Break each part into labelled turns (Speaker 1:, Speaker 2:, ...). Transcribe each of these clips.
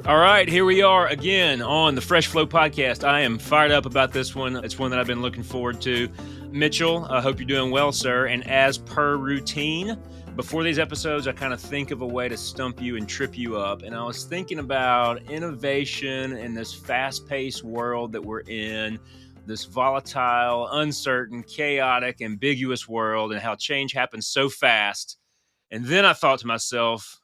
Speaker 1: All right, here we are again on the Fresh Flow podcast. I am fired up about this one. It's one that I've been looking forward to. Mitchell, I hope you're doing well, sir. And as per routine, before these episodes, I kind of think of a way to stump you and trip you up. And I was thinking about innovation in this fast-paced world that we're in, this volatile, uncertain, chaotic, ambiguous world, and how change happens so fast. And then I thought to myself,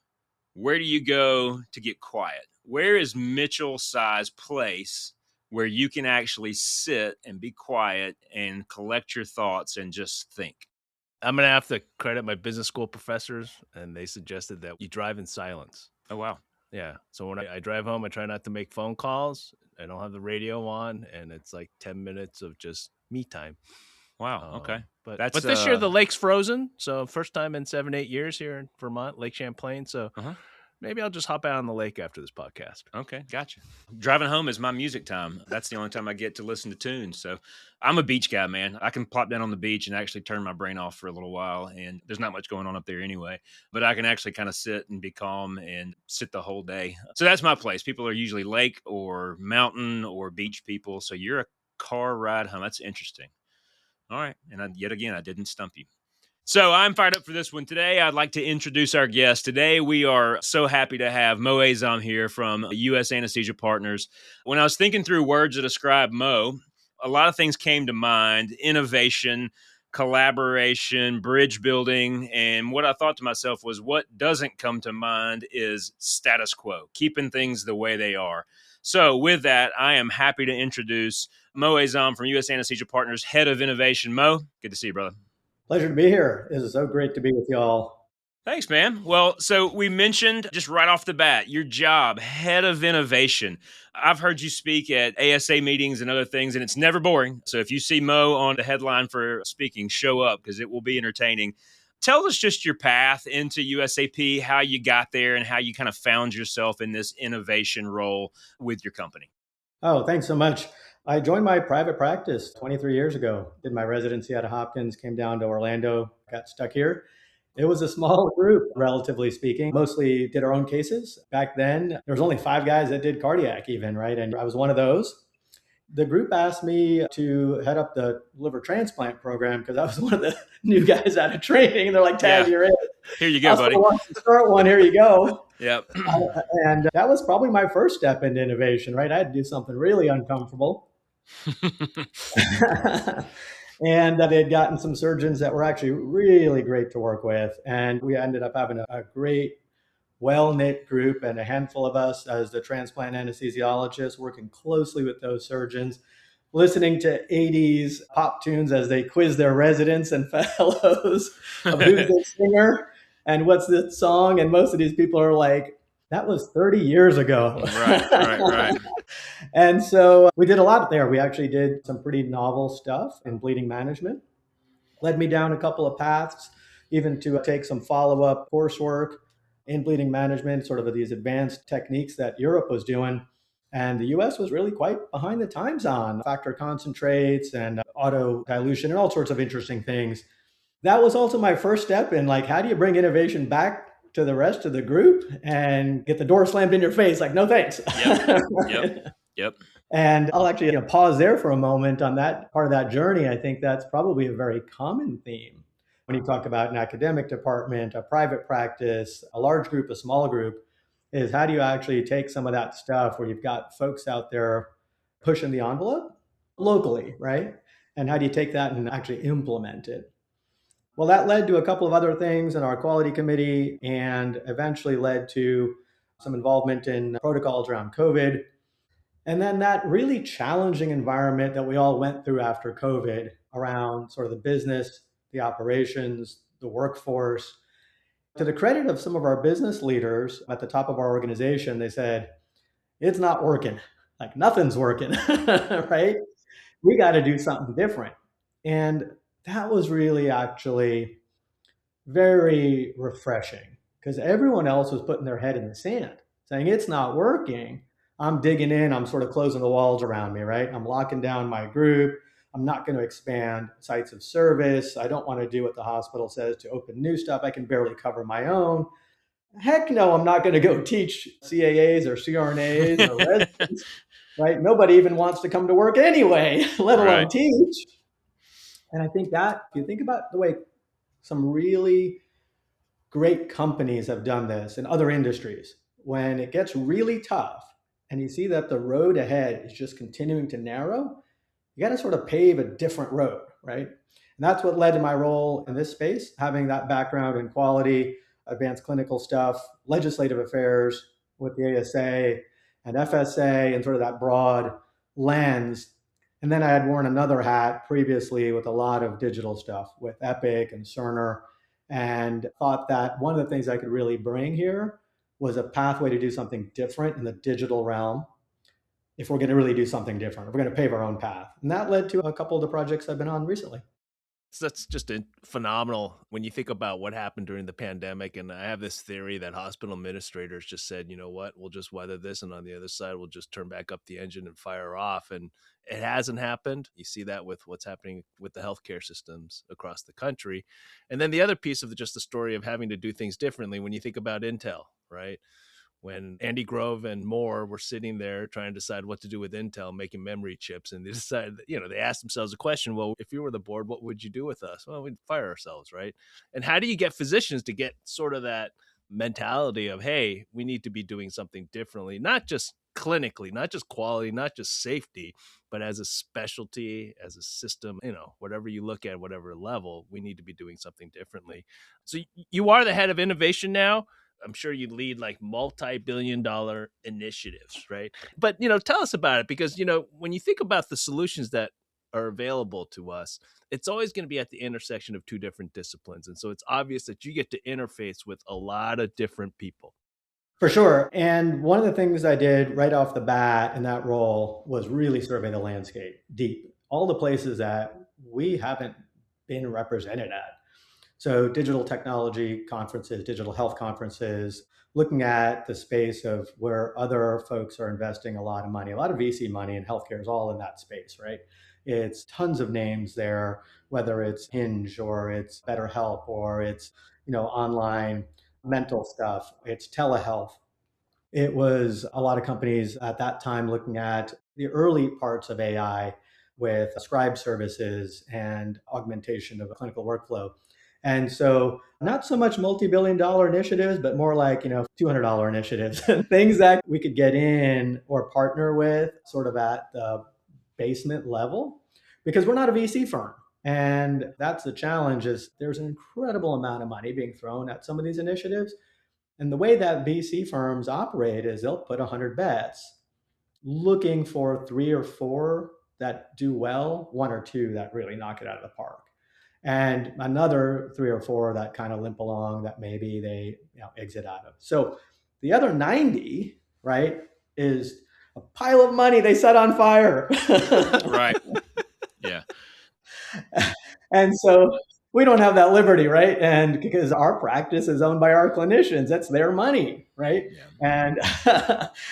Speaker 1: where do you go to get quiet? Where is Mitchell size place where you can actually sit and be quiet and collect your thoughts and just think?
Speaker 2: I'm going to have to credit my business school professors, and they suggested that you drive in silence.
Speaker 1: Oh, wow.
Speaker 2: Yeah. So when I drive home, I try not to make phone calls. I don't have the radio on, and it's like 10 minutes of just me time.
Speaker 1: Wow. Okay.
Speaker 2: But this year the lake's frozen. So first time in 7-8 years here in Vermont, Lake Champlain. So maybe I'll just hop out on the lake after this podcast.
Speaker 1: Okay. Gotcha. Driving home is my music time. That's the only time I get to listen to tunes. So I'm a beach guy, man. I can plop down on the beach and actually turn my brain off for a little while. And there's not much going on up there anyway, but I can actually kind of sit and be calm and sit the whole day. So that's my place. People are usually lake or mountain or beach people. So you're a car ride home. That's interesting. All right. And yet again, I didn't stump you. So I'm fired up for this one today. I'd like to introduce our guest. Today, we are so happy to have Mo Azam here from US Anesthesia Partners. When I was thinking through words to describe Mo, a lot of things came to mind: innovation, collaboration, bridge building. And what I thought to myself was, what doesn't come to mind is status quo, keeping things the way they are. So with that, I am happy to introduce Mo Azam from US Anesthesia Partners, Head of Innovation. Mo, good to see you, brother.
Speaker 3: Pleasure to be here. It is so great to be with y'all.
Speaker 1: Thanks, man. Well, so we mentioned just right off the bat, your job, Head of Innovation. I've heard you speak at ASA meetings and other things, and it's never boring. So if you see Mo on the headline for speaking, show up because it will be entertaining. Tell us just your path into USAP, how you got there, and how you kind of found yourself in this innovation role with your company.
Speaker 3: Oh, thanks so much. I joined my private practice 23 years ago, did my residency out of Hopkins, came down to Orlando, got stuck here. It was a small group, relatively speaking. Mostly did our own cases. Back then, there was only 5 guys that did cardiac even, right? And I was one of those. The group asked me to head up the liver transplant program because I was one of the new guys out of training. They're like, Taz, you're in.
Speaker 1: Here you go, buddy.
Speaker 3: Start one, here you go.
Speaker 1: Yep.
Speaker 3: And that was probably my first step into innovation, right? I had to do something really uncomfortable. And they had gotten some surgeons that were actually really great to work with. And we ended up having a great, well-knit group, and a handful of us as the transplant anesthesiologists working closely with those surgeons, listening to 80s pop tunes as they quiz their residents and fellows of who's the singer and what's this song. And most of these people are like, that was 30 years ago.
Speaker 1: Right.
Speaker 3: And so we did a lot there. We actually did some pretty novel stuff in bleeding management. Led me down a couple of paths, even to take some follow-up coursework in bleeding management, sort of these advanced techniques that Europe was doing. And the US was really quite behind the times on factor concentrates and auto dilution and all sorts of interesting things. That was also my first step in, like, how do you bring innovation back to the rest of the group and get the door slammed in your face? Like, no, thanks.
Speaker 1: Yep.
Speaker 3: And I'll actually pause there for a moment on that part of that journey. I think that's probably a very common theme when you talk about an academic department, a private practice, a large group, a small group, is how do you actually take some of that stuff where you've got folks out there pushing the envelope locally, right? And how do you take that and actually implement it? Well, that led to a couple of other things in our quality committee, and eventually led to some involvement in protocols around COVID. And then that really challenging environment that we all went through after COVID around sort of the business, the operations, the workforce. To the credit of some of our business leaders at the top of our organization, they said, it's not working. Like, nothing's working, right? We got to do something different. And that was really actually very refreshing, because everyone else was putting their head in the sand saying, it's not working. I'm digging in, I'm sort of closing the walls around me, right? I'm locking down my group. I'm not going to expand sites of service. I don't want to do what the hospital says to open new stuff. I can barely cover my own. Heck no, I'm not going to go teach CAAs or CRNAs or residents, right? Nobody even wants to come to work anyway, let alone
Speaker 1: Right.
Speaker 3: teach. And I think that if you think about the way some really great companies have done this in other industries, when it gets really tough and you see that the road ahead is just continuing to narrow, you got to sort of pave a different road, right? And that's what led to my role in this space, having that background in quality, advanced clinical stuff, legislative affairs with the ASA and FSA, and sort of that broad lens. And then I had worn another hat previously with a lot of digital stuff with Epic and Cerner, and thought that one of the things I could really bring here was a pathway to do something different in the digital realm if we're going to really do something different, if we're going to pave our own path. And that led to a couple of the projects I've been on recently.
Speaker 2: So that's just phenomenal when you think about what happened during the pandemic. And I have this theory that hospital administrators just said, you know what, we'll just weather this. And on the other side, we'll just turn back up the engine and fire off. And it hasn't happened. You see that with what's happening with the healthcare systems across the country. And then the other piece of just the story of having to do things differently when you think about Intel, right? When Andy Grove and Moore were sitting there trying to decide what to do with Intel, making memory chips, and they decided, they asked themselves a question, well, if you were the board, what would you do with us? Well, we'd fire ourselves, right? And how do you get physicians to get sort of that mentality of, hey, we need to be doing something differently, not just clinically, not just quality, not just safety, but as a specialty, as a system, whatever you look at, whatever level, we need to be doing something differently. So you are the head of innovation now. I'm sure you lead like multi-billion-dollar initiatives, right? But, tell us about it, because, when you think about the solutions that are available to us, it's always going to be at the intersection of two different disciplines. And so it's obvious that you get to interface with a lot of different people.
Speaker 3: For sure. And one of the things I did right off the bat in that role was really survey the landscape deep, all the places that we haven't been represented at. So digital technology conferences, digital health conferences, looking at the space of where other folks are investing a lot of money, a lot of VC money, and healthcare is all in that space, right? It's tons of names there, whether it's Hinge or it's BetterHelp or it's, online mental stuff, it's telehealth. It was a lot of companies at that time looking at the early parts of AI with scribe services and augmentation of a clinical workflow. And so not so much multi-billion dollar initiatives, but more like, $200 initiatives, things that we could get in or partner with sort of at the basement level, because we're not a VC firm. And that's the challenge, is there's an incredible amount of money being thrown at some of these initiatives. And the way that VC firms operate is they'll put 100 bets looking for 3 or 4 that do well, 1 or 2 that really knock it out of the park, and another 3 or 4 that kind of limp along that maybe they exit out of. So the other 90, right, is a pile of money they set on fire.
Speaker 1: Right. Yeah.
Speaker 3: And so we don't have that liberty, right? And because our practice is owned by our clinicians, that's their money, right? Yeah. And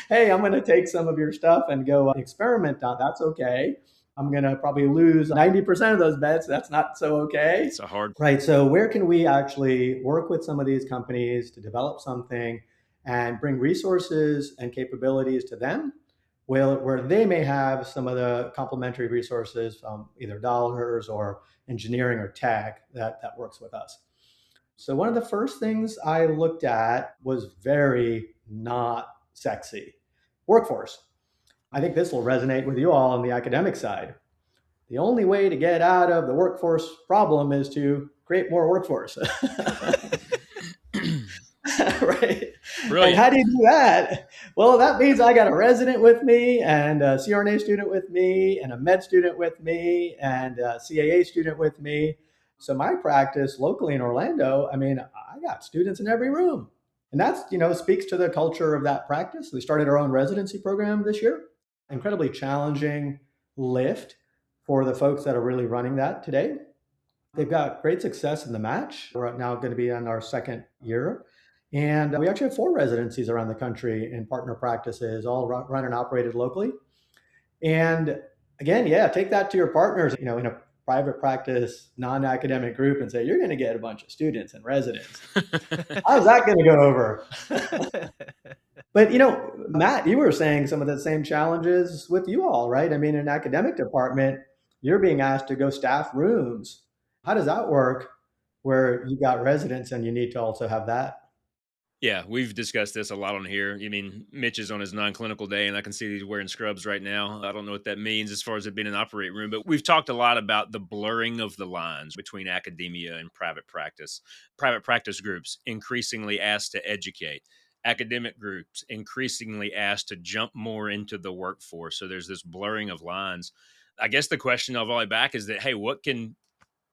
Speaker 3: hey, I'm going to take some of your stuff and go experiment on. That's okay. I'm going to probably lose 90% of those bets. That's not so okay.
Speaker 1: It's a hard,
Speaker 3: right? So where can we actually work with some of these companies to develop something and bring resources and capabilities to them, where they may have some of the complementary resources from either dollars or engineering or tech that works with us. So one of the first things I looked at was very not sexy: workforce. I think this will resonate with you all on the academic side. The only way to get out of the workforce problem is to create more workforce. Right?
Speaker 1: Brilliant.
Speaker 3: And how do you do that? Well, that means I got a resident with me and a CRNA student with me and a med student with me and a CAA student with me. So my practice locally in Orlando, I got students in every room. And that's, speaks to the culture of that practice. We started our own residency program this year. Incredibly challenging lift for the folks that are really running that today. They've got great success in the match. We're now going to be on our second year. And we actually have 4 residencies around the country in partner practices, all run and operated locally. And again, take that to your partners. In a private practice, non-academic group and say, you're going to get a bunch of students and residents. How's that going to go over? But, Matt, you were saying some of the same challenges with you all, right? I mean, in an academic department, you're being asked to go staff rooms. How does that work where you got residents and you need to also have that?
Speaker 1: Yeah, we've discussed this a lot on here. You mean Mitch is on his non-clinical day, and I can see he's wearing scrubs right now. I don't know what that means as far as it being an operating room, but we've talked a lot about the blurring of the lines between academia and private practice. Private practice groups increasingly asked to educate. Academic groups increasingly asked to jump more into the workforce. So there's this blurring of lines. I guess the question of all the way back is that, hey, what can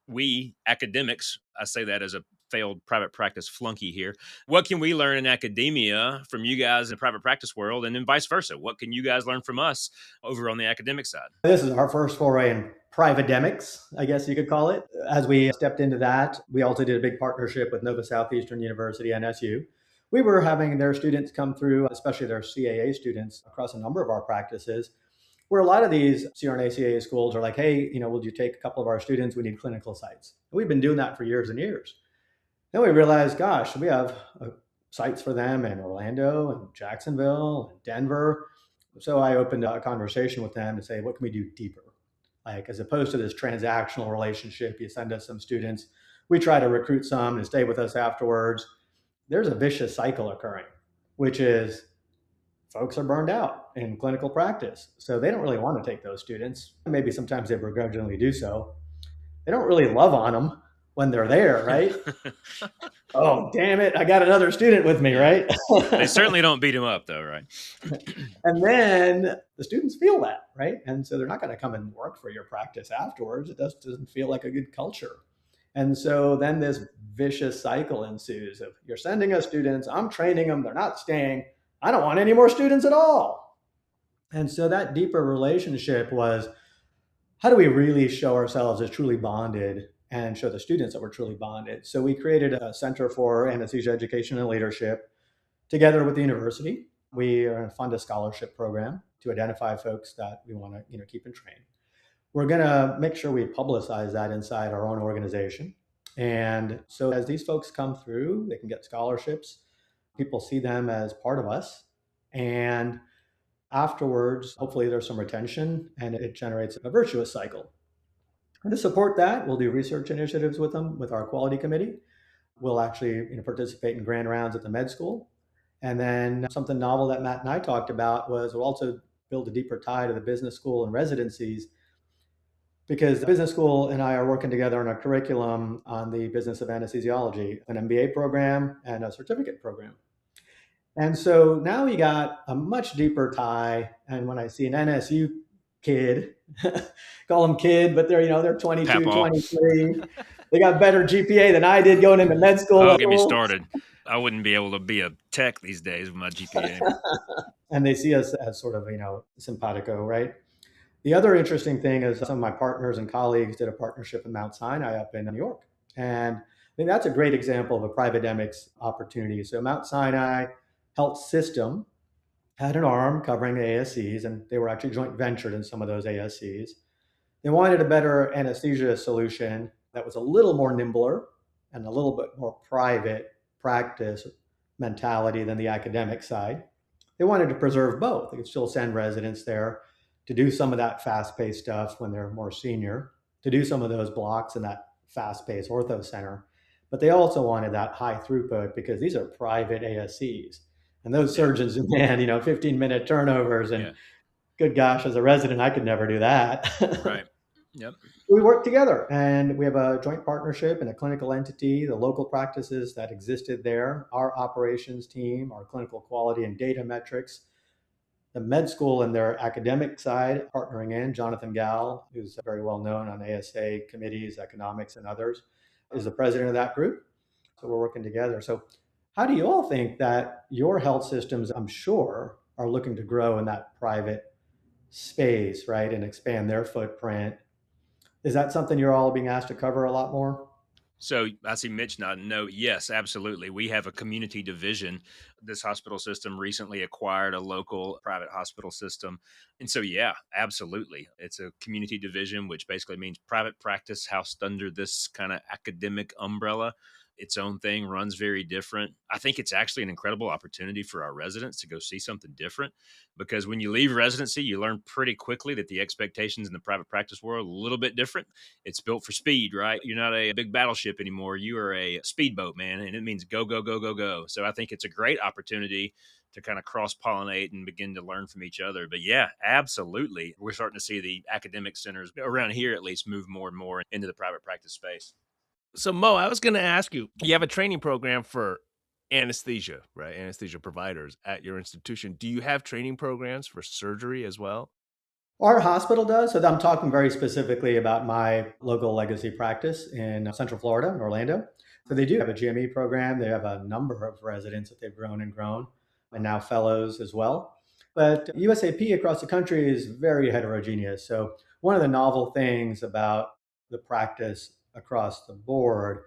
Speaker 1: we academics, I say that as a failed private practice flunky here, what can we learn in academia from you guys in the private practice world, and then vice versa? What can you guys learn from us over on the academic side?
Speaker 3: This is our first foray in privatemics, I guess you could call it. As we stepped into that, we also did a big partnership with Nova Southeastern University, NSU. We were having their students come through, especially their CAA students, across a number of our practices, where a lot of these CRNA CAA schools are like, hey, would you take a couple of our students? We need clinical sites. And we've been doing that for years and years. Then we realized, gosh, we have sites for them in Orlando and Jacksonville and Denver. So I opened a conversation with them to say, what can we do deeper? Like, as opposed to this transactional relationship, you send us some students, we try to recruit some to stay with us afterwards. There's a vicious cycle occurring, which is folks are burned out in clinical practice. So they don't really want to take those students. Maybe sometimes they begrudgingly do so. They don't really love on them when they're there, right? Oh, damn it, I got another student with me, right?
Speaker 1: They certainly don't beat him up, though, right?
Speaker 3: And then the students feel that, right? And so they're not going to come and work for your practice afterwards. It doesn't feel like a good culture. And so then this vicious cycle ensues of, you're sending us students, I'm training them, they're not staying. I don't want any more students at all. And so that deeper relationship was, how do we really show ourselves as truly bonded and show the students that we're truly bonded? So we created a Center for Anesthesia Education and Leadership together with the university. We are going to fund a scholarship program to identify folks that we want to keep and train. We're going to make sure we publicize that inside our own organization. And so as these folks come through, they can get scholarships. People see them as part of us. And afterwards, hopefully there's some retention and it generates a virtuous cycle. And to support that, we'll do research initiatives with them, with our quality committee. We'll actually participate in grand rounds at the med school. And then something novel that Matt and I talked about was we'll also build a deeper tie to the business school and residencies, because the business school and I are working together on a curriculum on the business of anesthesiology, an MBA program and a certificate program. And so now we got a much deeper tie. And when I see an NSU kid, call them kid, but they're 22,
Speaker 1: Pap-all.
Speaker 3: 23. They got better GPA than I did going into med school.
Speaker 1: Oh, get me started. I wouldn't be able to be a tech these days with my GPA.
Speaker 3: And they see us as sort of, simpatico, right? The other interesting thing is some of my partners and colleagues did a partnership in Mount Sinai up in New York. And I think that's a great example of a privatemics opportunity. So Mount Sinai Health System had an arm covering the ASCs, and they were actually joint ventured in some of those ASCs. They wanted a better anesthesia solution that was a little more nimbler and a little bit more private practice mentality than the academic side. They wanted to preserve both. They could still send residents there to do some of that fast-paced stuff when they're more senior, to do some of those blocks in that fast-paced ortho center. But they also wanted that high throughput because these are private ASCs. And those surgeons demand, 15-minute turnovers. And good gosh, as a resident, I could never do that.
Speaker 1: Right. Yep.
Speaker 3: We work together and we have a joint partnership and a clinical entity, the local practices that existed there, our operations team, our clinical quality and data metrics, the med school and their academic side partnering in. Jonathan Gall, who's very well known on ASA committees, economics and others, is the president of that group. So we're working together. So how do you all think that your health systems, I'm sure, are looking to grow in that private space, right, and expand their footprint? Is that something you're all being asked to cover a lot more?
Speaker 1: So I see Mitch nodding. No, yes, absolutely. We have a community division. This hospital system recently acquired a local private hospital system. And so, yeah, absolutely. It's a community division, which basically means private practice housed under this kind of academic umbrella. Its own thing, runs very different. I think it's actually an incredible opportunity for our residents to go see something different, because when you leave residency, you learn pretty quickly that the expectations in the private practice world are a little bit different. It's built for speed, right? You're not a big battleship anymore. You are a speedboat, man, and it means go, go, go, go, go. So I think it's a great opportunity to kind of cross pollinate and begin to learn from each other. But yeah, absolutely. We're starting to see the academic centers around here at least move more and more into the private practice space.
Speaker 2: So Mo, I was going to ask you, you have a training program for anesthesia, right? Anesthesia providers at your institution. Do you have training programs for surgery as well?
Speaker 3: Our hospital does. So I'm talking very specifically about my local legacy practice in Central Florida, in Orlando. So they do have a GME program. They have a number of residents that they've grown and grown, and now fellows as well. But USAP across the country is very heterogeneous. So one of the novel things about the practice across the board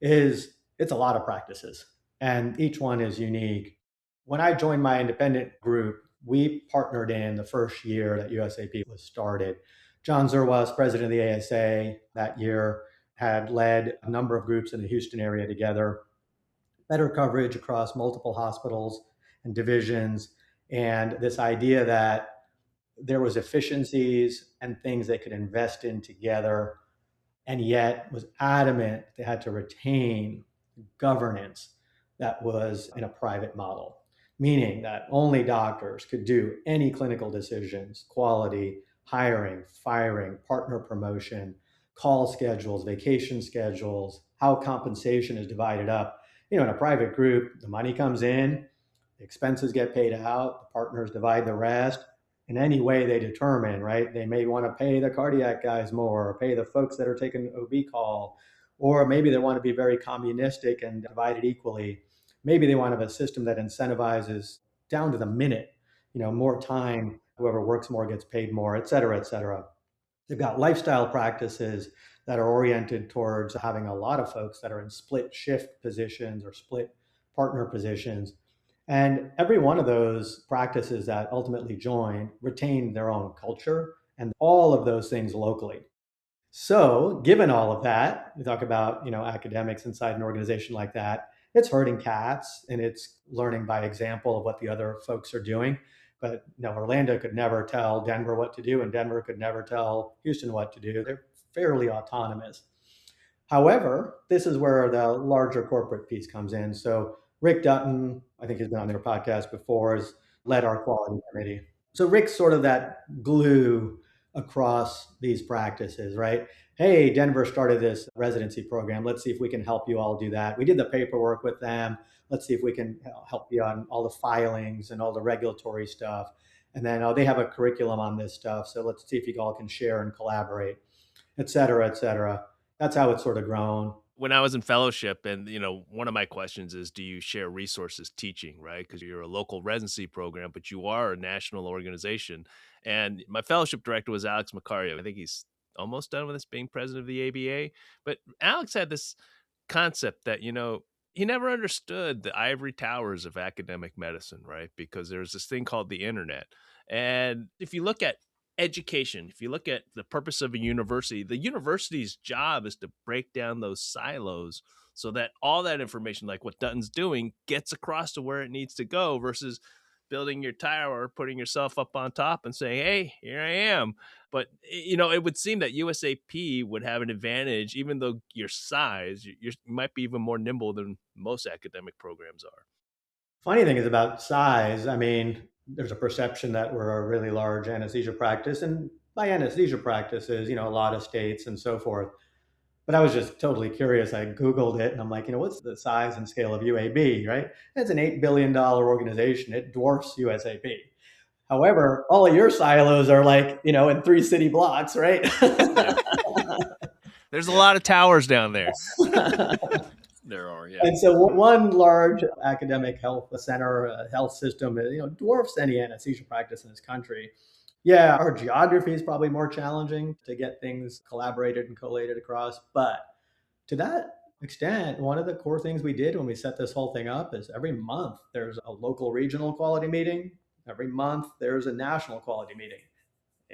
Speaker 3: is it's a lot of practices, and each one is unique. When I joined my independent group, we partnered in the first year that USAP was started. John Zerwas, president of the ASA that year, had led a number of groups in the Houston area together, better coverage across multiple hospitals and divisions, and this idea that there was efficiencies and things they could invest in together, and yet was adamant they had to retain governance that was in a private model, meaning that only doctors could do any clinical decisions, quality, hiring, firing, partner promotion, call schedules, vacation schedules, how compensation is divided up. In a private group, the money comes in, the expenses get paid out, the partners divide the rest in any way they determine, right? They may want to pay the cardiac guys more, or pay the folks that are taking OB call, or maybe they want to be very communistic and divide it equally. Maybe they want to have a system that incentivizes down to the minute, more time, whoever works more gets paid more, et cetera, et cetera. They've got lifestyle practices that are oriented towards having a lot of folks that are in split shift positions or split partner positions. And every one of those practices that ultimately join retain their own culture and all of those things locally. So, given all of that, we talk about, academics inside an organization like that. It's herding cats and it's learning by example of what the other folks are doing. But Orlando could never tell Denver what to do, and Denver could never tell Houston what to do. They're fairly autonomous. However, this is where the larger corporate piece comes in. So Rick Dutton, I think he's been on their podcast before, has led our quality committee. So Rick's sort of that glue across these practices, right? Hey, Denver started this residency program. Let's see if we can help you all do that. We did the paperwork with them. Let's see if we can help you on all the filings and all the regulatory stuff. And then, oh, they have a curriculum on this stuff. So let's see if you all can share and collaborate, et cetera, et cetera. That's how it's sort of grown.
Speaker 2: When I was in fellowship, and one of my questions is, do you share resources teaching, right? Because you're a local residency program, but you are a national organization. And my fellowship director was Alex Macario. I think he's almost done with us being president of the ABA. But Alex had this concept that, he never understood the ivory towers of academic medicine, right? Because there's this thing called the internet. And if you look at education, if you look at the purpose of a university, the university's job is to break down those silos so that all that information, like what Dutton's doing, gets across to where it needs to go, versus building your tower, putting yourself up on top and saying, hey, here I am. But, it would seem that USAP would have an advantage, even though your size, you might be even more nimble than most academic programs are.
Speaker 3: Funny thing is about size. I mean, there's a perception that we're a really large anesthesia practice, and by anesthesia practices, a lot of states and so forth. But I was just totally curious. I Googled it and I'm like, what's the size and scale of UAB, right? It's an $8 billion organization. It dwarfs USAP. However, all of your silos are like, in 3 city blocks, right?
Speaker 2: There's a lot of towers down there.
Speaker 1: There are, yeah.
Speaker 3: And so one large academic health center, health system, dwarfs any anesthesia practice in this country. Yeah, our geography is probably more challenging to get things collaborated and collated across. But to that extent, one of the core things we did when we set this whole thing up is every month there's a local regional quality meeting. Every month there's a national quality meeting.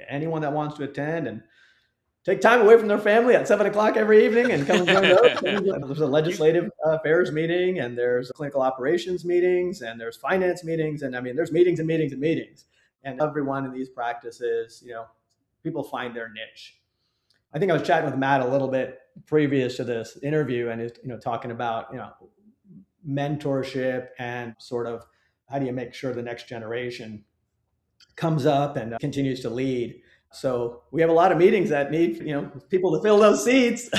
Speaker 3: Anyone that wants to attend and take time away from their family at 7 o'clock every evening and come and join those. There's a
Speaker 1: you
Speaker 3: legislative affairs meeting, and there's clinical operations meetings, and there's finance meetings. And I mean, there's meetings and meetings and meetings. And everyone in these practices, people find their niche. I think I was chatting with Matt a little bit previous to this interview, and talking about mentorship and sort of how do you make sure the next generation comes up and continues to lead. So we have a lot of meetings that need people to fill those seats,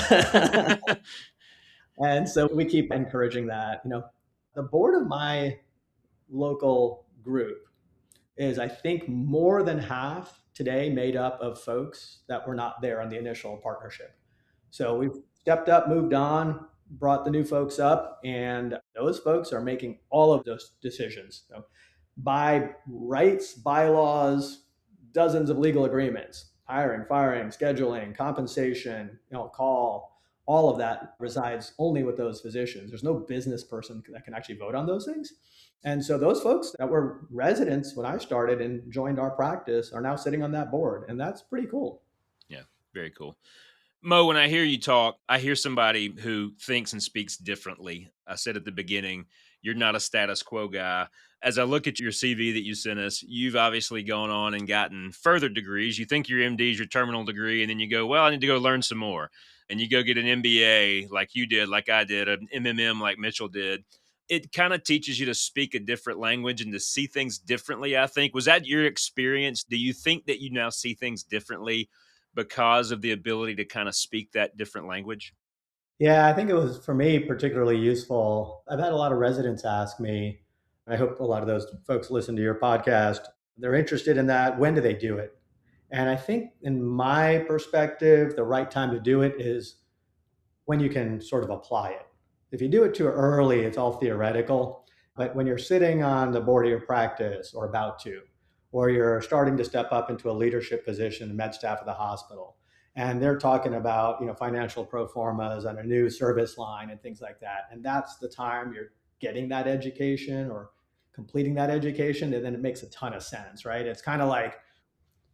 Speaker 3: and so we keep encouraging that. The board of my local group is, I think, more than half today made up of folks that were not there on the initial partnership. So we've stepped up, moved on, brought the new folks up, and those folks are making all of those decisions. So by rights, bylaws, dozens of legal agreements, hiring, firing, scheduling, compensation, call, all of that resides only with those physicians. There's no business person that can actually vote on those things. And so those folks that were residents when I started and joined our practice are now sitting on that board. And that's pretty cool.
Speaker 1: Yeah, very cool. Mo, when I hear you talk, I hear somebody who thinks and speaks differently. I said at the beginning, you're not a status quo guy. As I look at your CV that you sent us, you've obviously gone on and gotten further degrees. You think your MD is your terminal degree, and then you go, well, I need to go learn some more. And you go get an MBA like you did, like I did, an MMM like Mitchell did. It kind of teaches you to speak a different language and to see things differently, I think. Was that your experience? Do you think that you now see things differently because of the ability to kind of speak that different language?
Speaker 3: Yeah, I think it was, for me, particularly useful. I've had a lot of residents ask me, and I hope a lot of those folks listen to your podcast. They're interested in that. When do they do it? And I think, in my perspective, the right time to do it is when you can sort of apply it. If you do it too early, it's all theoretical. But when you're sitting on the board of your practice or about to, or you're starting to step up into a leadership position, med staff of the hospital, and they're talking about financial pro formas and a new service line and things like that, and that's the time you're getting that education or completing that education, and then it makes a ton of sense, right? It's kind of like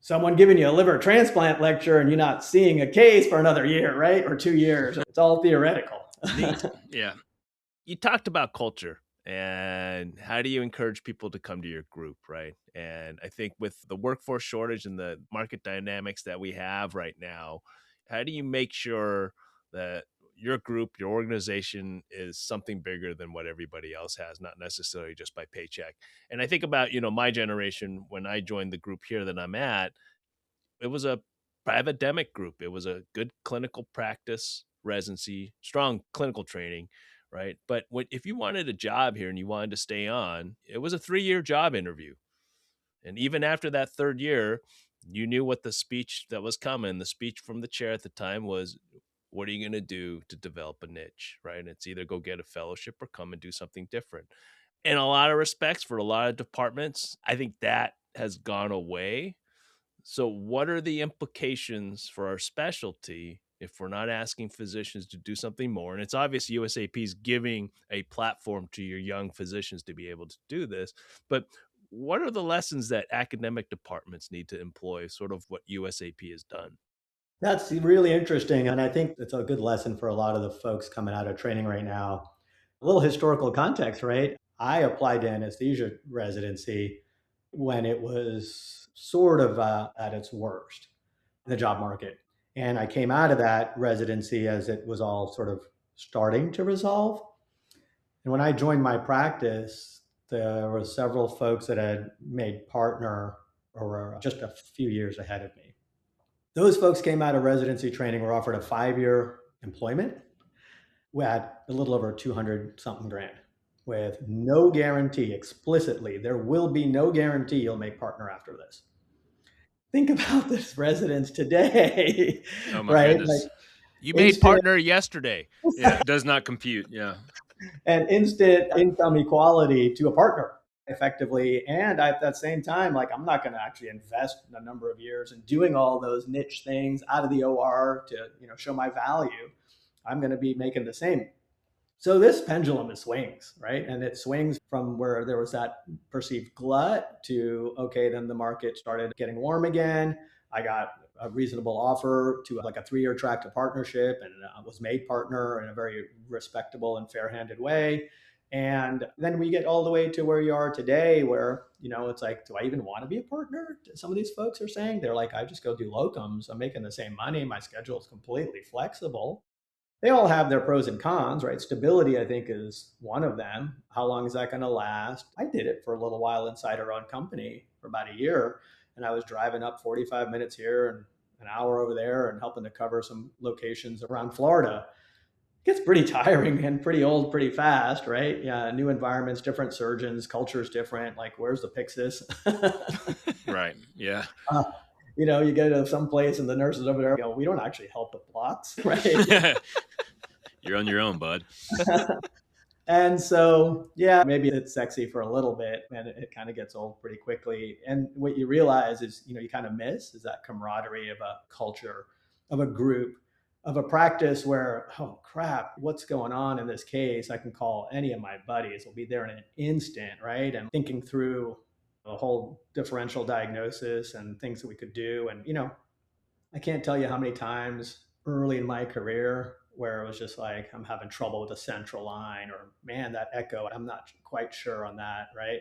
Speaker 3: someone giving you a liver transplant lecture and you're not seeing a case for another year, right? Or 2 years. It's all theoretical.
Speaker 1: Neat. Yeah.
Speaker 2: You talked about culture and how do you encourage people to come to your group, right? And I think with the workforce shortage and the market dynamics that we have right now, how do you make sure that your group, your organization is something bigger than what everybody else has, not necessarily just by paycheck? And I think about, my generation, when I joined the group here that I'm at, it was a private group. It was a good clinical practice residency, strong clinical training, right? But if you wanted a job here and you wanted to stay on, it was a 3-year job interview. And even after that third year, you knew what the speech that was coming. The speech from the chair at the time was, what are you going to do to develop a niche, right? And it's either go get a fellowship or come and do something different. In a lot of respects, for a lot of departments, I think that has gone away. So what are the implications for our specialty if we're not asking physicians to do something more? And it's obvious USAP is giving a platform to your young physicians to be able to do this. But what are the lessons that academic departments need to employ, sort of what USAP has done?
Speaker 3: That's really interesting. And I think it's a good lesson for a lot of the folks coming out of training right now. A little historical context, right? I applied to anesthesia residency when it was sort of at its worst in the job market. And I came out of that residency as it was all sort of starting to resolve. And when I joined my practice, there were several folks that had made partner or were just a few years ahead of me. Those folks came out of residency training, were offered a 5-year employment. We had a little over 200 something grand with no guarantee explicitly. There will be no guarantee you'll make partner after this. Think about this residents today,
Speaker 1: Oh my
Speaker 3: right?
Speaker 1: goodness.
Speaker 3: Like
Speaker 2: You made partner yesterday.
Speaker 1: Yeah, it does not compute. Yeah.
Speaker 3: and instant income equality to a partner effectively. And at that same time, like I'm not going to actually invest a number of years in doing all those niche things out of the OR to show my value. I'm going to be making the same So this pendulum it swings, right? And it swings from where there was that perceived glut to, okay, then the market started getting warm again. I got a reasonable offer to like a 3-year track to partnership and was made partner in a very respectable and fair-handed way. And then we get all the way to where you are today, where, it's like, do I even want to be a partner? Some of these folks are saying they're like, I just go do locums. I'm making the same money. My schedule is completely flexible. They all have their pros and cons, right? Stability, I think, is one of them. How long is that going to last? I did it for a little while inside our own company for about a year. And I was driving up 45 minutes here and an hour over there and helping to cover some locations around Florida. It gets pretty tiring and pretty old pretty fast, right? Yeah, new environments, different surgeons, culture's different. Like, where's the Pyxis?
Speaker 1: Right. Yeah.
Speaker 3: You go to some place and the nurses over there, we don't actually help with blots, right?
Speaker 1: You're on your own, bud.
Speaker 3: And so, yeah, maybe it's sexy for a little bit and it kind of gets old pretty quickly. And what you realize is, you kind of miss is that camaraderie of a culture, of a group, of a practice where, oh crap, what's going on in this case? I can call any of my buddies. We'll be there in an instant, right? And thinking through the whole differential diagnosis and things that we could do. And, I can't tell you how many times early in my career where it was just like, I'm having trouble with the central line, or man, that echo, I'm not quite sure on that, right?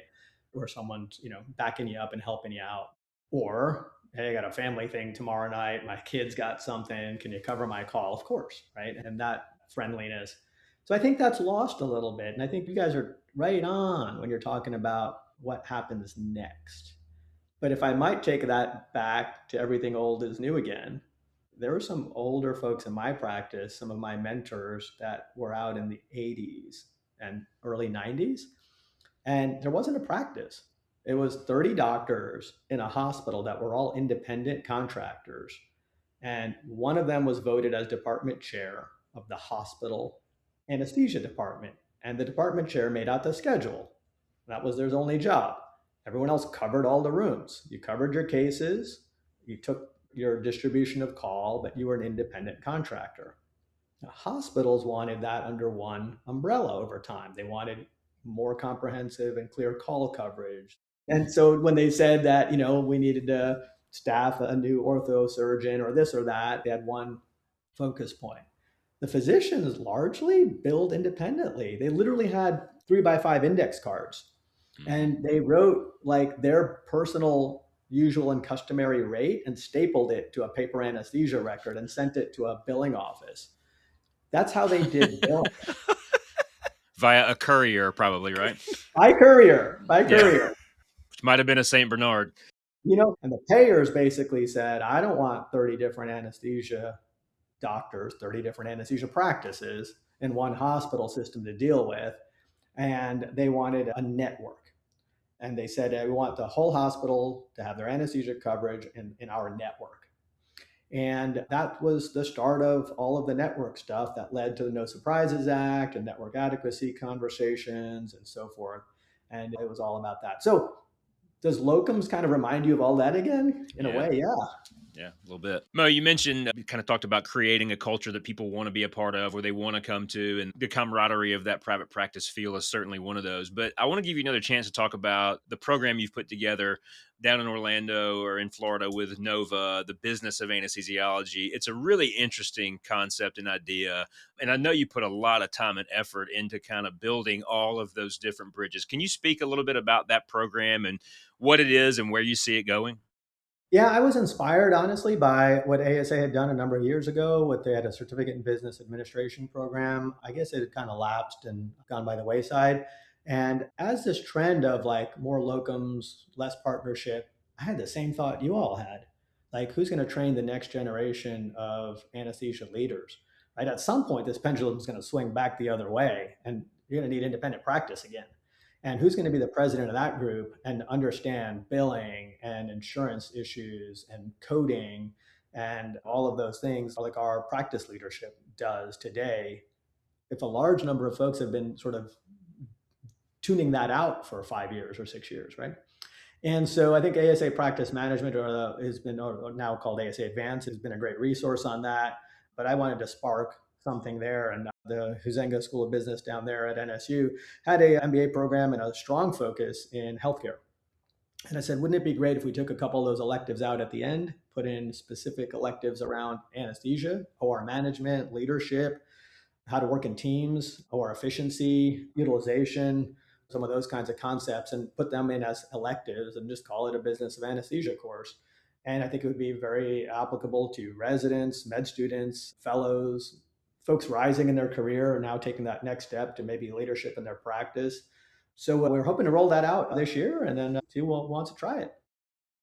Speaker 3: Or someone's, backing you up and helping you out. Or, hey, I got a family thing tomorrow night. My kid's got something. Can you cover my call? Of course, right? And that friendliness. So I think that's lost a little bit. And I think you guys are right on when you're talking about what happens next. But if I might take that back to everything old is new again, there were some older folks in my practice, some of my mentors that were out in the 80s and early 90s, and there wasn't a practice. It was 30 doctors in a hospital that were all independent contractors. And one of them was voted as department chair of the hospital anesthesia department. And the department chair made out the schedule. That was their only job. Everyone else covered all the rooms. You covered your cases, you took your distribution of call, but you were an independent contractor. Now, hospitals wanted that under one umbrella over time. They wanted more comprehensive and clear call coverage. And so when they said that, we needed to staff a new ortho surgeon or this or that, they had one focus point. The physicians largely billed independently. They literally had 3x5 index cards and they wrote like their personal usual and customary rate and stapled it to a paper anesthesia record and sent it to a billing office. That's how they did billing.
Speaker 1: Via a courier, probably, right?
Speaker 3: By courier.
Speaker 1: Yeah. Which might have been a St. Bernard.
Speaker 3: And the payers basically said, I don't want 30 different anesthesia doctors, 30 different anesthesia practices in one hospital system to deal with. And they wanted a network. And they said, we want the whole hospital to have their anesthesia coverage in our network. And that was the start of all of the network stuff that led to the No Surprises Act and network adequacy conversations and so forth. And it was all about that. So does locums kind of remind you of all that again? In a way, yeah.
Speaker 1: Yeah, a little bit. Mo, you mentioned, you kind of talked about creating a culture that people want to be a part of, where they want to come to, and the camaraderie of that private practice feel is certainly one of those. But I want to give you another chance to talk about the program you've put together down in Orlando or in Florida with Nova, the business of anesthesiology. It's a really interesting concept and idea. And I know you put a lot of time and effort into kind of building all of those different bridges. Can you speak a little bit about that program and what it is and where you see it going?
Speaker 3: Yeah, I was inspired, honestly, by what ASA had done a number of years ago. What they had a certificate in business administration program. I guess it had kind of lapsed and gone by the wayside. And as this trend of like more locums, less partnership, I had the same thought you all had. Like, who's going to train the next generation of anesthesia leaders? Right? At some point, this pendulum is going to swing back the other way, and you're going to need independent practice again. And who's going to be the president of that group and understand billing and insurance issues and coding and all of those things like our practice leadership does today? If a large number of folks have been sort of tuning that out for 5 years or 6 years, right? And so I think ASA Practice Management has been, or now called ASA Advance, has been a great resource on that. But I wanted to spark something there. And the Huizenga School of Business down there at NSU had a MBA program and a strong focus in healthcare. And I said, wouldn't it be great if we took a couple of those electives out at the end, put in specific electives around anesthesia, OR management, leadership, how to work in teams, or efficiency, utilization, some of those kinds of concepts, and put them in as electives and just call it a business of anesthesia course. And I think it would be very applicable to residents, med students, fellows, folks rising in their career, or now taking that next step to maybe leadership in their practice. So we're hoping to roll that out this year and then see who wants to try it.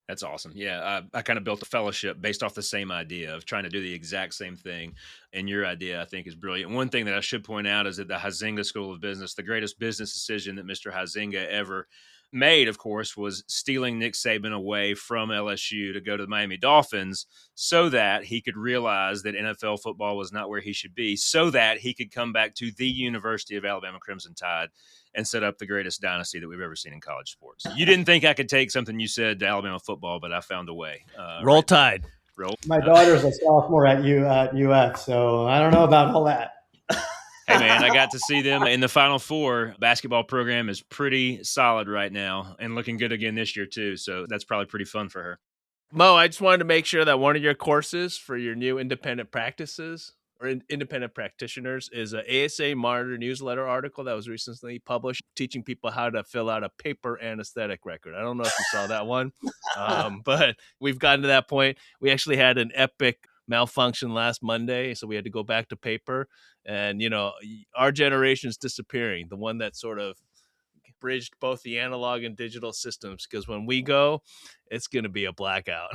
Speaker 1: That's awesome. Yeah, I kind of built a fellowship based off the same idea of trying to do the exact same thing. And your idea, I think, is brilliant. One thing that I should point out is that the Huizenga School of Business, the greatest business decision that Mr. Huizenga ever made, of course, was stealing Nick Saban away from LSU to go to the Miami Dolphins so that he could realize that NFL football was not where he should be, so that he could come back to the University of Alabama Crimson Tide and set up the greatest dynasty that we've ever seen in college sports. You didn't think I could take something you said to Alabama football, but I found a way.
Speaker 2: Roll
Speaker 1: Right
Speaker 2: Tide.
Speaker 1: Roll.
Speaker 3: My daughter's a sophomore at UF, so I don't know about all that.
Speaker 1: Hey, man, I got to see them in the Final Four. Basketball program is pretty solid right now and looking good again this year, too. So that's probably pretty fun for her.
Speaker 2: Mo, I just wanted to make sure that one of your courses for your new independent practices or independent practitioners is an ASA Monitor newsletter article that was recently published teaching people how to fill out a paper anesthetic record. I don't know if you saw that one, but we've gotten to that point. We actually had an epic malfunction last Monday, so we had to go back to paper. And, our generation's disappearing, the one that sort of bridged both the analog and digital systems, because when we go, it's going to be a blackout.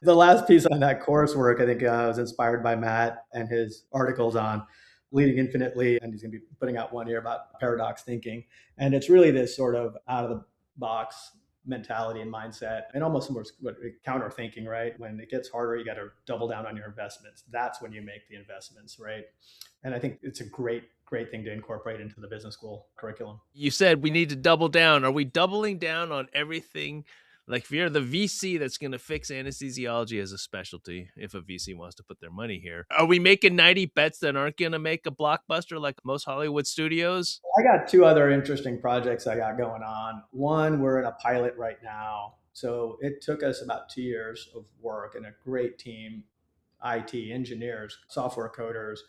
Speaker 3: The last piece on that coursework, I think, was inspired by Matt and his articles on leading infinitely. And he's going to be putting out one here about paradox thinking. And it's really this sort of out of the box mentality and mindset, and almost more counter thinking, right? When it gets harder, you got to double down on your investments. That's when you make the investments, right? And I think it's a great thing to incorporate into the business school curriculum.
Speaker 2: You said we need to double down. Are we doubling down on everything? Like, if you're the VC that's going to fix anesthesiology as a specialty, if a VC wants to put their money here, are we making 90 bets that aren't going to make a blockbuster like most Hollywood studios?
Speaker 3: I got two other interesting projects I got going on. One, we're in a pilot right now. So it took us about 2 years of work and a great team, IT engineers, software coders,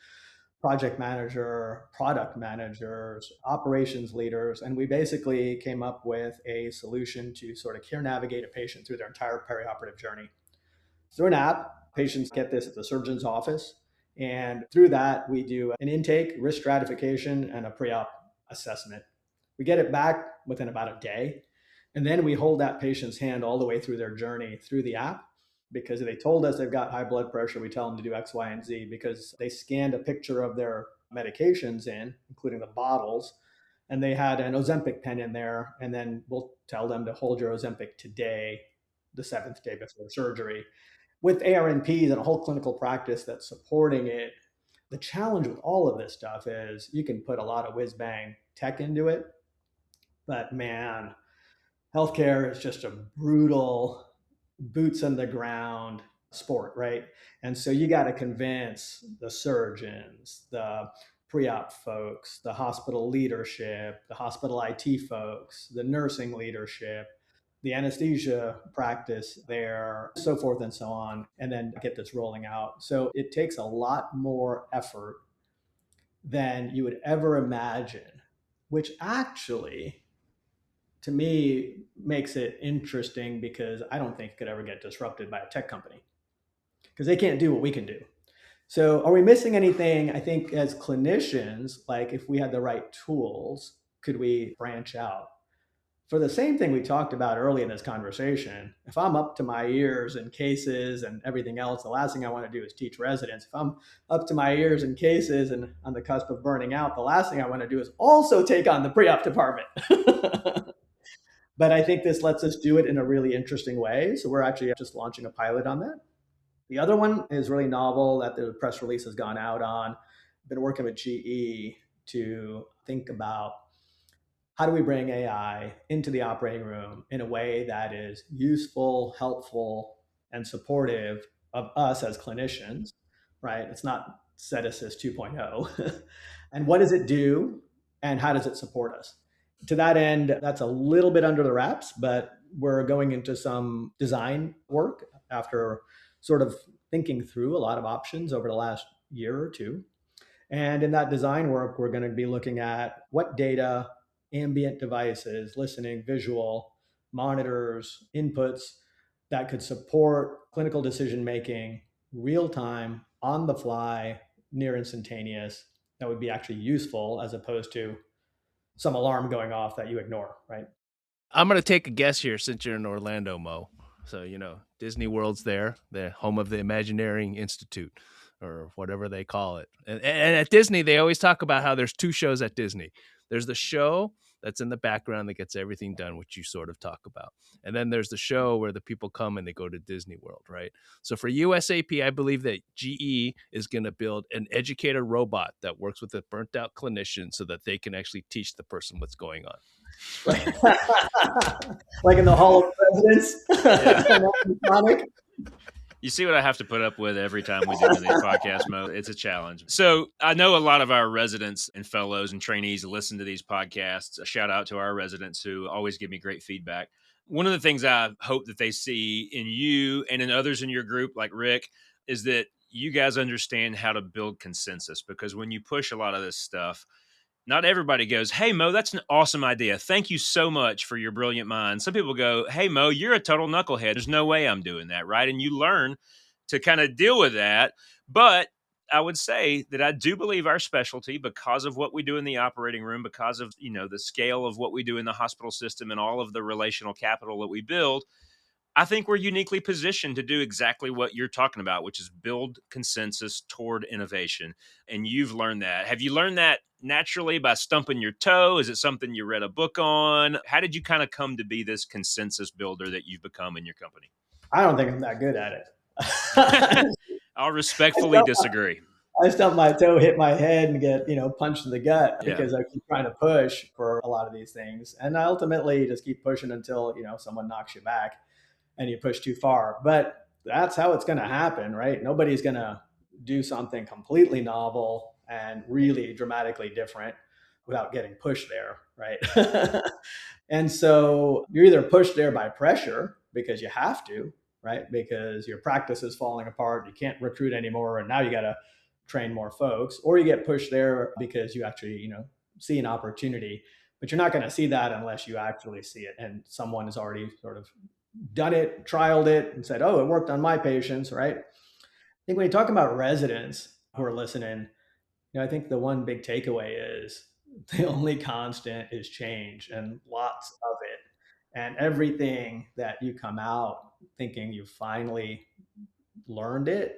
Speaker 3: project manager, product managers, operations leaders. And we basically came up with a solution to sort of care navigate a patient through their entire perioperative journey. Through an app, patients get this at the surgeon's office. And through that, we do an intake, risk stratification, and a pre-op assessment. We get it back within about a day. And then we hold that patient's hand all the way through their journey through the app. Because they told us they've got high blood pressure, we tell them to do X, Y, and Z, because they scanned a picture of their medications in, including the bottles, and they had an Ozempic pen in there. And then we'll tell them to hold your Ozempic today, the 7th day before surgery, with ARNPs and a whole clinical practice that's supporting it. The challenge with all of this stuff is you can put a lot of whiz bang tech into it, but man, healthcare is just a brutal boots on the ground sport, right? And so you got to convince the surgeons, the pre-op folks, the hospital leadership, the hospital IT folks, the nursing leadership, the anesthesia practice there, so forth and so on, and then get this rolling out. So it takes a lot more effort than you would ever imagine, which actually, to me, makes it interesting, because I don't think it could ever get disrupted by a tech company, because they can't do what we can do. So are we missing anything? I think as clinicians, like if we had the right tools, could we branch out? For the same thing we talked about early in this conversation, if I'm up to my ears in cases and everything else, the last thing I want to do is teach residents. If I'm up to my ears in cases and on the cusp of burning out, the last thing I want to do is also take on the pre-op department. But I think this lets us do it in a really interesting way. So we're actually just launching a pilot on that. The other one is really novel that the press release has gone out on. I've been working with GE to think about how do we bring AI into the operating room in a way that is useful, helpful, and supportive of us as clinicians, right? It's not Cedasys 2.0. And what does it do? And how does it support us? To that end, that's a little bit under the wraps, but we're going into some design work after sort of thinking through a lot of options over the last year or two. And in that design work, we're going to be looking at what data, ambient devices, listening, visual, monitors, inputs that could support clinical decision making, real time, on the fly, near instantaneous, that would be actually useful as opposed to some alarm going off that you ignore, right?
Speaker 2: I'm going to take a guess here since you're in Orlando, Mo. So, Disney World's there, the home of the Imagineering Institute or whatever they call it. And at Disney, they always talk about how there's two shows at Disney. There's the show that's in the background that gets everything done, which you sort of talk about. And then there's the show where the people come and they go to Disney World, right? So for USAP, I believe that GE is going to build an educator robot that works with a burnt out clinician so that they can actually teach the person what's going on.
Speaker 3: Like in the Hall of Presidents.
Speaker 1: Yeah. You see what I have to put up with every time we do one of these podcasts, Mo. It's a challenge. So I know a lot of our residents and fellows and trainees listen to these podcasts. A shout out to our residents who always give me great feedback. One of the things I hope that they see in you and in others in your group, like Rick, is that you guys understand how to build consensus, because when you push a lot of this stuff, not everybody goes, "Hey, Mo, that's an awesome idea. Thank you so much for your brilliant mind." Some people go, "Hey, Mo, you're a total knucklehead. There's no way I'm doing that." Right. And you learn to kind of deal with that. But I would say that I do believe our specialty, because of what we do in the operating room, because of, the scale of what we do in the hospital system and all of the relational capital that we build, I think we're uniquely positioned to do exactly what you're talking about, which is build consensus toward innovation. And you've learned that. Have you learned that naturally by stumping your toe? Is it something you read a book on? How did you kind of come to be this consensus builder that you've become in your company?
Speaker 3: I don't think I'm that good at it.
Speaker 1: I'll respectfully disagree.
Speaker 3: I stump my toe, hit my head, and get punched in the gut
Speaker 1: Yeah.
Speaker 3: because I keep trying to push for a lot of these things, and I ultimately just keep pushing until someone knocks you back, and you push too far. But that's how it's going to happen, right? Nobody's going to do something completely novel and really dramatically different without getting pushed there, right? And so you're either pushed there by pressure because you have to, right? Because your practice is falling apart, you can't recruit anymore, and now you got to train more folks, or you get pushed there because you actually, see an opportunity. But you're not going to see that unless you actually see it and someone has already sort of done it, trialed it, and said, "Oh, it worked on my patients," right? I think when you talk about residents who are listening, I think the one big takeaway is the only constant is change, and lots of it. And everything that you come out thinking you finally learned it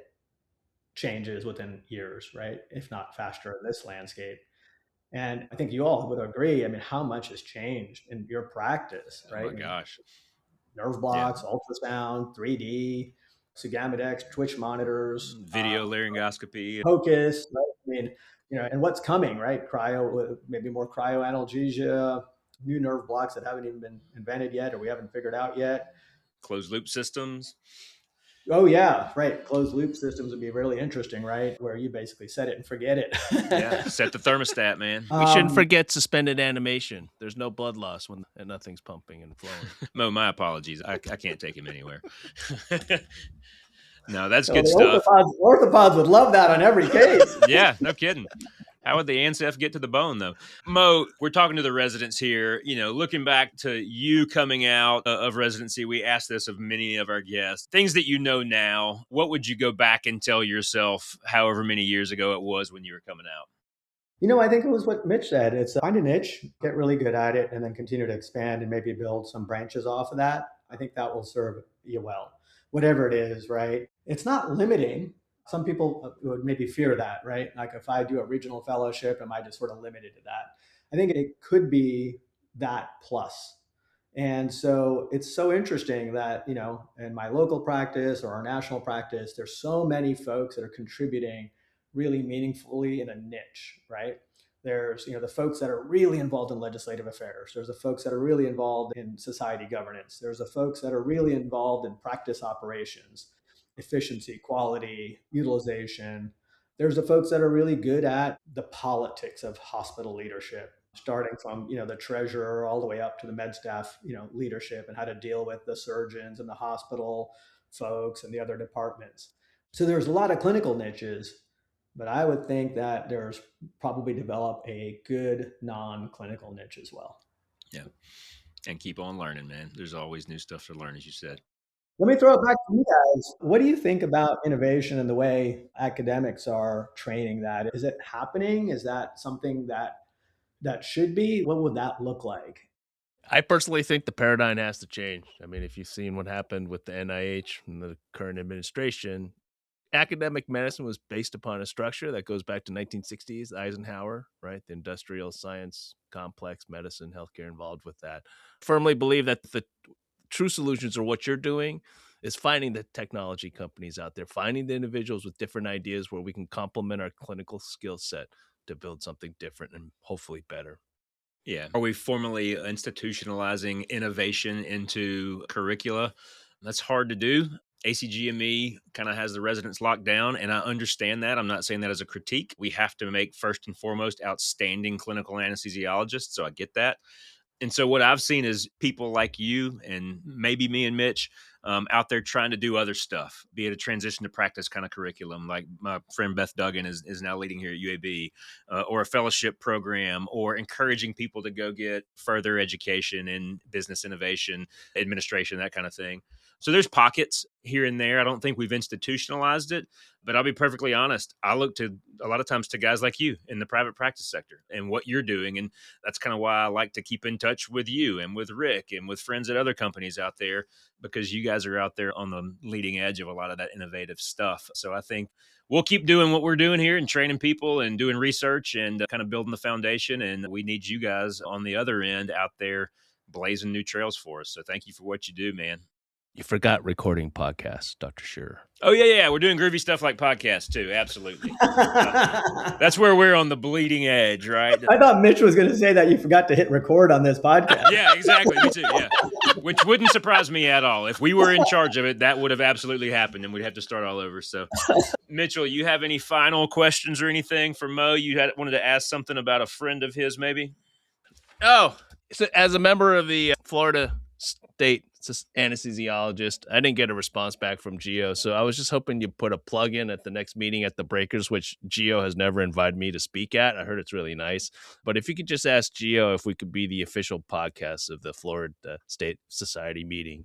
Speaker 3: changes within years, right? If not faster in this landscape. And I think you all would agree. I mean, how much has changed in your practice, right?
Speaker 1: Oh my gosh.
Speaker 3: Nerve blocks, ultrasound, 3D, Sugamidex, Twitch monitors,
Speaker 1: Video laryngoscopy,
Speaker 3: focus. Right? I mean, and what's coming, right? Cryo, maybe more cryoanalgesia, new nerve blocks that haven't even been invented yet or we haven't figured out yet.
Speaker 1: Closed loop systems.
Speaker 3: Oh yeah, right. Closed loop systems would be really interesting, right? Where you basically set it and forget it.
Speaker 1: Yeah, set the thermostat, man.
Speaker 2: We shouldn't forget suspended animation. There's no blood loss when nothing's pumping and flowing.
Speaker 1: Mo, my apologies. I can't take him anywhere. No, that's good stuff.
Speaker 3: Orthopods would love that on every case.
Speaker 1: Yeah, no kidding. How would the ANSEF get to the bone, though? Mo, we're talking to the residents here. Looking back to you coming out of residency, we asked this of many of our guests. Things that you know now, what would you go back and tell yourself however many years ago it was when you were coming out?
Speaker 3: I think it was what Mitch said. It's find a niche, get really good at it, and then continue to expand and maybe build some branches off of that. I think that will serve you well, whatever it is, right? It's not limiting. Some people would maybe fear that, right? Like if I do a regional fellowship, am I just sort of limited to that? I think it could be that plus. And so it's so interesting that, in my local practice or our national practice, there's so many folks that are contributing really meaningfully in a niche, right? There's, the folks that are really involved in legislative affairs. There's the folks that are really involved in society governance. There's the folks that are really involved in practice operations. efficiency, quality, utilization. There's the folks that are really good at the politics of hospital leadership, starting from, the treasurer all the way up to the med staff, leadership, and how to deal with the surgeons and the hospital folks and the other departments. So there's a lot of clinical niches, but I would think that there's probably developed a good non-clinical niche as well.
Speaker 1: Yeah. And keep on learning, man. There's always new stuff to learn, as you said.
Speaker 3: Let me throw it back to you guys. What do you think about innovation and the way academics are training that? Is it happening? Is that something that should be? What would that look like?
Speaker 2: I personally think the paradigm has to change. I mean, if you've seen what happened with the NIH and the current administration, academic medicine was based upon a structure that goes back to 1960s, Eisenhower, right? The industrial science, complex medicine, healthcare involved with that. Firmly believe that the true solutions are what you're doing is finding the technology companies out there, finding the individuals with different ideas where we can complement our clinical skill set to build something different and hopefully better.
Speaker 1: Yeah. Are we formally institutionalizing innovation into curricula? That's hard to do. ACGME kind of has the residents locked down, and I understand that. I'm not saying that as a critique. We have to make, first and foremost, outstanding clinical anesthesiologists, so I get that. And so what I've seen is people like you and maybe me and Mitch out there trying to do other stuff, be it a transition to practice kind of curriculum, like my friend Beth Duggan is now leading here at UAB, or a fellowship program, or encouraging people to go get further education in business innovation, administration, that kind of thing. So there's pockets here and there. I don't think we've institutionalized it, but I'll be perfectly honest. I look to a lot of times to guys like you in the private practice sector and what you're doing. And that's kind of why I like to keep in touch with you and with Rick and with friends at other companies out there, because you guys are out there on the leading edge of a lot of that innovative stuff. So I think we'll keep doing what we're doing here and training people and doing research and kind of building the foundation. And we need you guys on the other end out there blazing new trails for us. So thank you for what you do, man.
Speaker 2: You forgot recording podcasts, Dr. Shearer.
Speaker 1: Oh, yeah. We're doing groovy stuff like podcasts, too. Absolutely. That's where we're on the bleeding edge, right?
Speaker 3: I thought Mitch was going to say that you forgot to hit record on this podcast.
Speaker 1: Yeah, exactly. Me too, yeah. Which wouldn't surprise me at all. If we were in charge of it, that would have absolutely happened, and we'd have to start all over. So, Mitchell, you have any final questions or anything for Mo? You wanted to ask something about a friend of his, maybe?
Speaker 2: Oh, so as a member of the Florida State anesthesiologist, I didn't get a response back from Gio, so I was just hoping you put a plug in at the next meeting at the Breakers, which Gio has never invited me to speak at. I heard it's really nice, but if you could just ask Gio if we could be the official podcast of the Florida State Society meeting.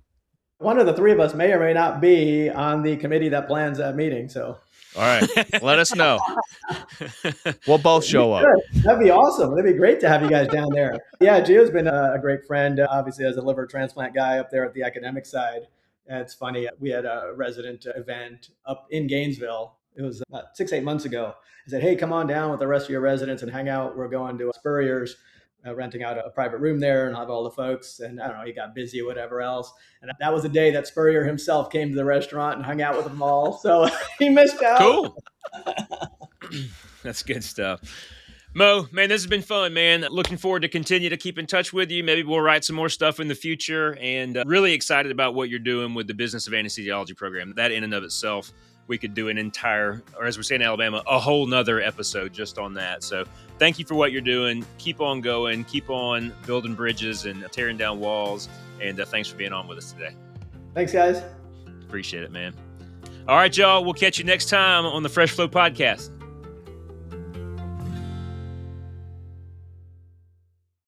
Speaker 3: One of the three of us may or may not be on the committee that plans that meeting, so.
Speaker 2: All right, let us know. We'll both show up.
Speaker 3: That'd be awesome. That'd be great to have you guys down there. Yeah, Gio's been a great friend, obviously, as a liver transplant guy up there at the academic side. And it's funny, we had a resident event up in Gainesville. It was about 6-8 months ago. I said, hey, come on down with the rest of your residents and hang out. We're going to Spurrier's, renting out a private room there and have all the folks. And I don't know, he got busy or whatever else. And that was the day that Spurrier himself came to the restaurant and hung out with them all. So he missed out.
Speaker 1: Cool. That's good stuff. Mo, man, this has been fun, man. Looking forward to continue to keep in touch with you. Maybe we'll write some more stuff in the future, and really excited about what you're doing with the Business of Anesthesiology program. That in and of itself, we could do an entire, or as we say in Alabama, a whole nother episode just on that. So thank you for what you're doing. Keep on going. Keep on building bridges and tearing down walls. And thanks for being on with us today.
Speaker 3: Thanks, guys.
Speaker 1: Appreciate it, man. All right, y'all. We'll catch you next time on the Fresh Flow Podcast.